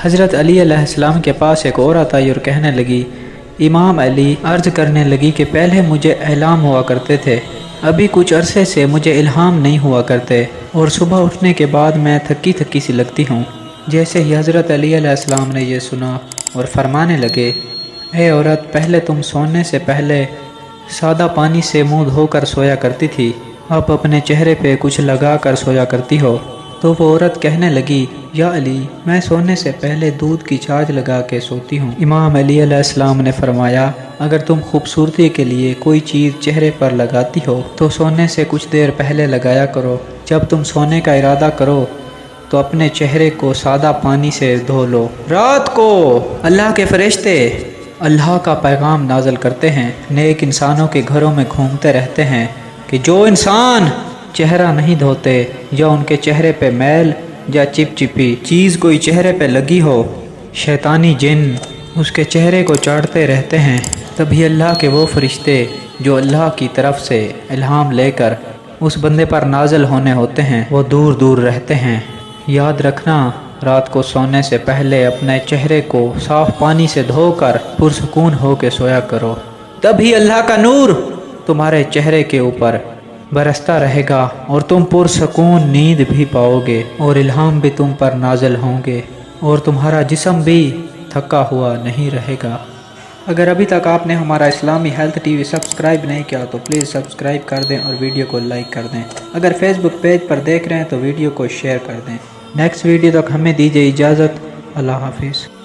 حضرت علی علیہ السلام کے پاس ایک عورت آئی اور کہنے لگی، امام علی عرض کرنے لگی کہ پہلے مجھے الہام ہوا کرتے تھے، ابھی کچھ عرصے سے مجھے الہام نہیں ہوا کرتے، اور صبح اٹھنے کے بعد میں تھکی تھکی سی لگتی ہوں۔ جیسے ہی حضرت علی علیہ السلام نے یہ سنا اور فرمانے لگے، اے عورت، پہلے تم سونے سے پہلے سادہ پانی سے منہ دھو کر سویا کرتی تھی، اب اپنے چہرے پہ کچھ لگا کر سویا کرتی ہو۔ تو وہ عورت کہنے لگی، یا علی، میں سونے سے پہلے دودھ کی چھاچھ لگا کے سوتی ہوں۔ امام علی علیہ السلام نے فرمایا، اگر تم خوبصورتی کے لیے کوئی چیز چہرے پر لگاتی ہو تو سونے سے کچھ دیر پہلے لگایا کرو۔ جب تم سونے کا ارادہ کرو تو اپنے چہرے کو سادہ پانی سے دھو لو۔ رات کو اللہ کے فرشتے اللہ کا پیغام نازل کرتے ہیں، نیک انسانوں کے گھروں میں گھومتے رہتے ہیں کہ جو انسان چہرہ نہیں دھوتے یا ان کے چہرے پہ میل یا چپ چپی چیز کوئی چہرے پہ لگی ہو، شیطانی جن اس کے چہرے کو چاٹتے رہتے ہیں، تبھی اللہ کے وہ فرشتے جو اللہ کی طرف سے الہام لے کر اس بندے پر نازل ہونے ہوتے ہیں وہ دور دور رہتے ہیں۔ یاد رکھنا، رات کو سونے سے پہلے اپنے چہرے کو صاف پانی سے دھو کر پرسکون ہو کے سویا کرو، تبھی اللہ کا نور تمہارے چہرے کے اوپر برستا رہے گا اور تم پرسکون نیند بھی پاؤ گے اور الہام بھی تم پر نازل ہوں گے اور تمہارا جسم بھی تھکا ہوا نہیں رہے گا۔ اگر ابھی تک آپ نے ہمارا اسلامی ہیلتھ ٹی وی سبسکرائب نہیں کیا تو پلیز سبسکرائب کر دیں اور ویڈیو کو لائک کر دیں۔ اگر فیس بک پیج پر دیکھ رہے ہیں تو ویڈیو کو شیئر کر دیں۔ نیکسٹ ویڈیو تک ہمیں دیجیے اجازت۔ اللہ حافظ۔